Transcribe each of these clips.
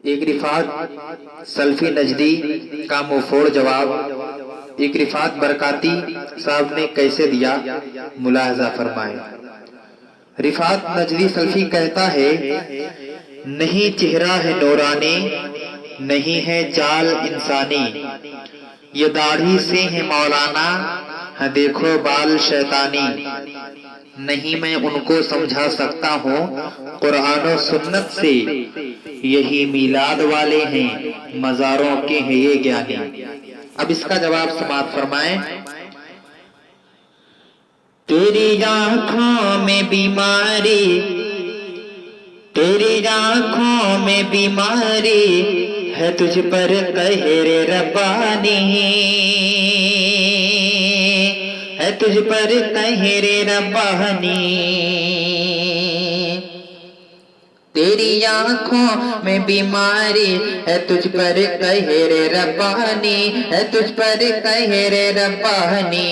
एक रिफात सल्फी नजदी का मुंहफोड़ जवाब एक रिफात बरकाती साहब ने कैसे दिया, मुलाहजा फरमाएं। रिफात नजदी सल्फी कहता है, नहीं चेहरा है नूरानी, नहीं है चाल इंसानी, ये दाढ़ी से है मौलाना, है देखो बाल शैतानी। नहीं मैं उनको समझा सकता हूँ कुरान और सुन्नत से, यही मीलाद वाले हैं, मज़ारों के हैं ये ज्ञानी। अब इसका जवाब समाप्त फरमाएं। तेरी आँखों में बीमारी, तेरी आँखों में बीमारी है, तुझ पर कहर रब्बानी है, तुझ पर कहर रब्बानी। तेरी आँखों में बीमारी है, तुझ पर कहर रब्बानी है, तुझ पर कहर रब्बानी।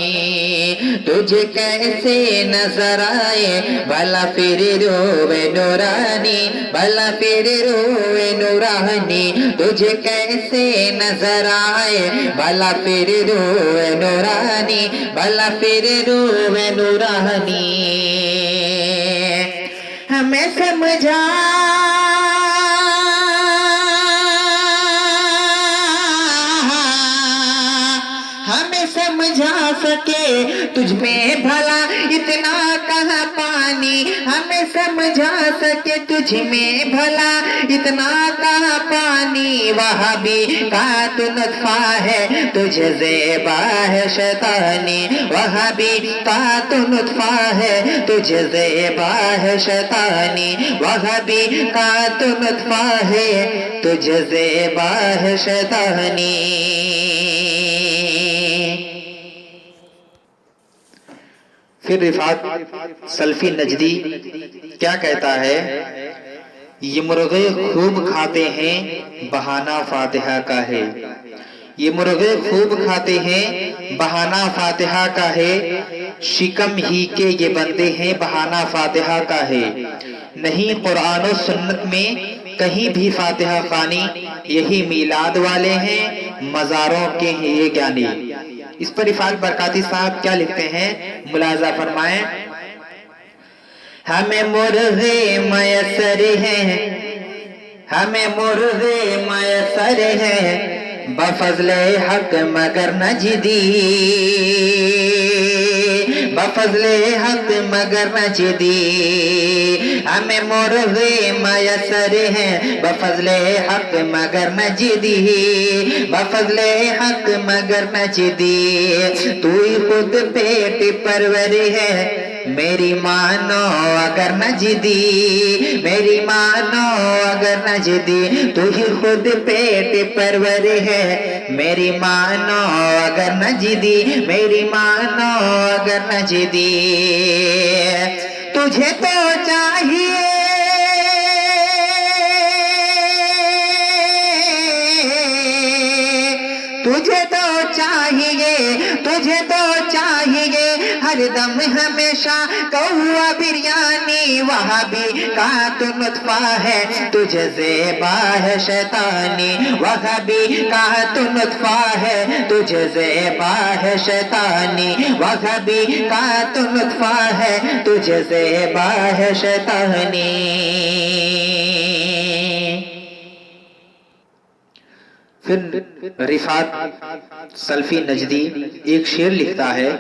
तुझे कैसे नजर आए भला फिर रोवे नूरानी, भला फिर रोवे नूरानी। तुझे कैसे नजर आए भला फिर रोवे नूरानी, भला फिर रोवे नूरानी। हमें समझा हमें समझा सके तुझ में भला इतना कहाँ पानी, हमें समझा सके तुझ में भला इतना कहाँ पानी। वहाबी का तू नत्फा है, तुझे ज़ेबा है शैतानी, वहाबी का तू नत्फा है, तुझे ज़ेबा है शैतानी, वहाबी का तू नत्फा है, तुझे ज़ेबा है शैतानी। फिर रिफात सल्फी नजदी क्या कहता है, ये मुर्गे खूब खाते हैं बहाना फातिहा का है, ये मुर्गे खूब खाते हैं बहाना फातिहा का है। शिकम ही के ये बंदे हैं बहाना फातिहा का है। नहीं कुरान और सुन्नत में कहीं भी फातिहा खानी, यही मीलाद वाले हैं, मज़ारों के हैं ये ज्ञानी। इस पर रिफात बरकाती साहब क्या लिखते हैं, मुलाजा फरमाएं। हमें मुर्गे मयसर हैं, हमें मुर्गे मयसर हैं, बफज़ले हक मगर नजदी, बफज़ले हक मगर नजदी। हमें मुर्गे मयसर हैं, बफज़ले हक मगर नजदी, बफज़ले हक मगर नजदी। तू खुद पेट परवर है, मेरी मानो अगर नजदी, मेरी मानो अगर नजदी। तू ही खुद पेट परवर है, मेरी मानो अगर नजदी, मेरी मानो अगर नजदी। तुझे तो चाहिए तुझे तो चाहिए, तुझे तो चाहिए हरदम हमेशा कौआ बिरयानी। वहाबी का तू नुत्फा है, तुझे ज़ेबा है शैतानी, वहाबी का तू नुत्फा है, तुझे ज़ेबा है शैतानी, वहाबी का तू नुत्फा है, तुझे ज़ेबा है शैतानी। फिर रिफात सल्फी नजदी एक शेर लिखता है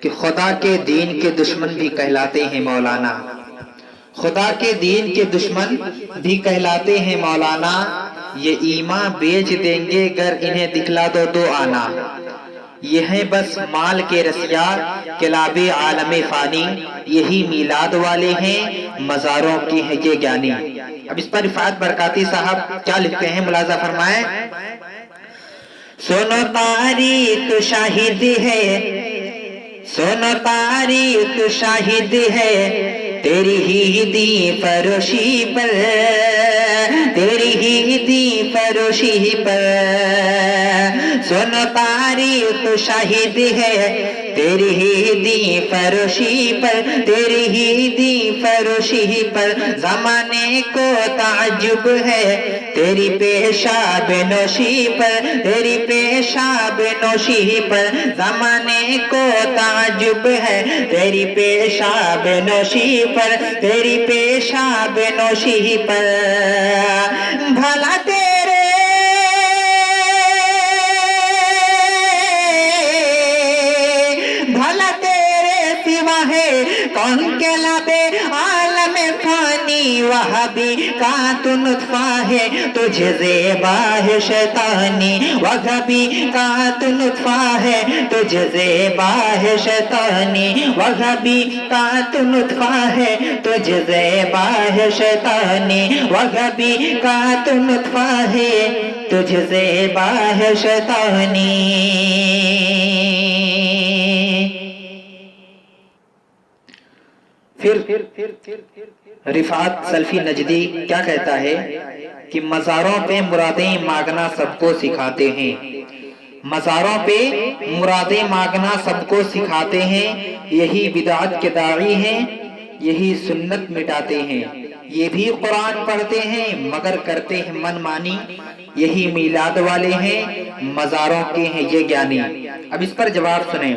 कि खुदा के दीन के दुश्मन भी कहलाते हैं मौलाना, खुदा के दीन के दुश्मन भी कहलाते हैं मौलाना। ये ईमान बेच देंगे गर इन्हें दिखला दो तो आना, ये है बस माल के रसिया किलाबे आलमे फानी, यही मीलाद वाले हैं, मज़ारों के हैं ये ज्ञानी। अब इस पर रिफात बरकाती साहब क्या लिखते हैं, मुलाजा फरमाएं। सुनो तारीख शाहिद है, सुनो तारीख शाहिद है, तेरी ही दी फरोशी पर, तेरी ही दी फरोशी पर। सुनो तारीख शाहिद है तेरी ही दी फरोशी पर, तेरी ही दी फरोशी पर जमाने को ताज्जुब है तेरी पेशाब नोशी पर, तेरी पेशाब नोशी पर जमाने को ताज्जुब है तेरी पेशाब नोशी पर, तेरी पेशाब नोशी पर। भला तेरे भला तेरे सिवा है कौन कहलावे आलम फानी, वहाबी का तू नुत्फा है तुझे ज़ेबा है शैतानी, वहाबी का तू नुत्फा है तुझे ज़ेबा है शैतानी, वहाबी का तू नुत्फा है तुझे ज़ेबा है शैतानी, वहाबी का तू नुत्फा है तुझे ज़ेबा है शैतानी। फिर रिफात सल्फी नजदी क्या कहता है कि मज़ारों पे मुरादें मांगना सबको सिखाते हैं, मज़ारों पे मुरादें मांगना सबको सिखाते हैं, यही बिदात के दाई हैं, यही सुन्नत मिटाते हैं, ये भी कुरान पढ़ते हैं मगर करते हैं मनमानी, यही मीलाद वाले हैं मज़ारों के हैं ये ज्ञानी। अब इस पर जवाब सुने।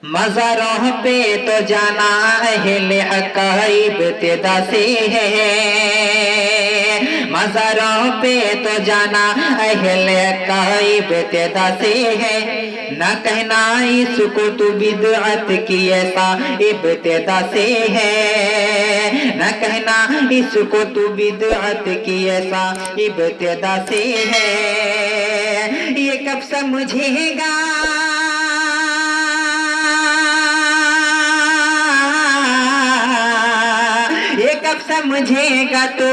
मज़ारों पे तो जाना अहले अकाइब इब्तिदा से है, मज़ारों पे तो जाना अहले अकाइब इब्तिदा से है, न कहना इसको तू बिदअत की ऐसा इब्तिदा से है, न कहना इसको तू बिदअत की ऐसा इब्तिदा से है, ये कब समझेगा समझेगा तो,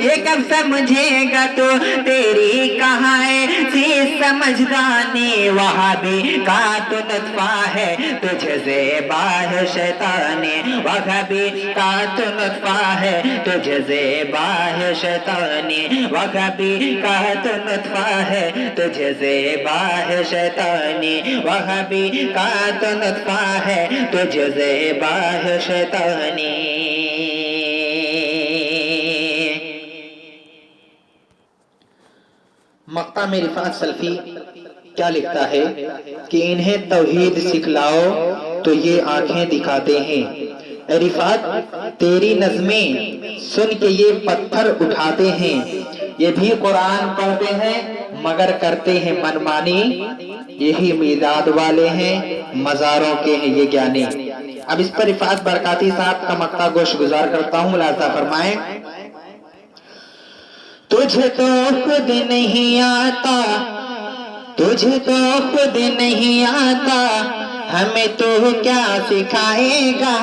ये कब समझेगा तो तेरी कहाँ है सी समझदानी, वहाबी का तो नुत्फा है तुझे ज़ेबा है शैतानी, वहाबी का तो नुत्फा है तुझे ज़ेबा है शैतानी, वहाबी का तो नुत्फा है तुझे ज़ेबा है शैतानी, वहाबी का तो नुत्फा है तुझे ज़ेबा है शैतानी। मक्ता में रिफात सल्फी क्या लिखता है कि इन्हें तौहीद सिखलाओ तो ये आंखें दिखाते हैं। रिफात तेरी नज़में सुन के ये पत्थर उठाते हैं, ये भी कुरान पढ़ते हैं मगर करते हैं मनमानी, यही मीलाद वाले हैं मज़ारों के हैं ये ज्ञानी। अब इस पर रिफात बरकाती साहब का मक्ता गोश गुजार करता हूँ, मुलाज़ा फरमाएं। तुझे तो खुद नहीं आता, तुझे तो खुद नहीं आता, हमें तो क्या सिखाएगा,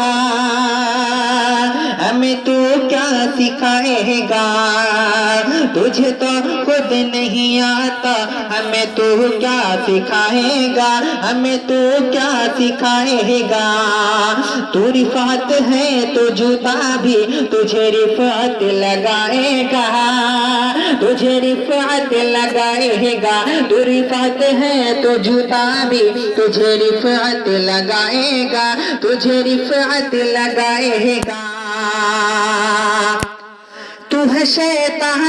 हमें तो क्या सिखाएगा, तुझे तो खुद नहीं आता, हमें तो क्या सिखाएगा, हमें तो क्या सिखाएगा, तू रिफात है तो जूता भी तुझे रिफात लगाएगा, तुझे रिफात लगाएगा, तू रिफात है तो जूता भी तुझे रिफात लगाएगा, तुझे रिफात लगाएगा। तू है शैतान,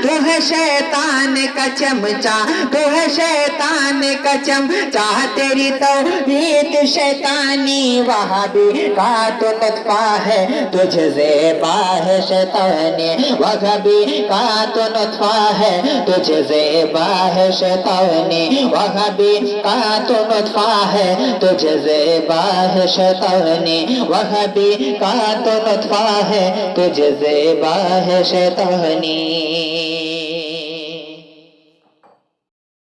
तू है शैतान का चमचा, तू है शैतान का चमचा, तेरी तौहीद शैतानी, वहाबी का तो नुत्फा है तुझे ज़ेबा है शैतानी, वहाबी का तो नुत्फा है तुझे ज़ेबा है शैतानी, वहाबी का तो नुत्फा है तुझे ज़ेबा है शैतानी, वहाबी का तो नुत्फा है तुझे ज़ेबा है शैतानी।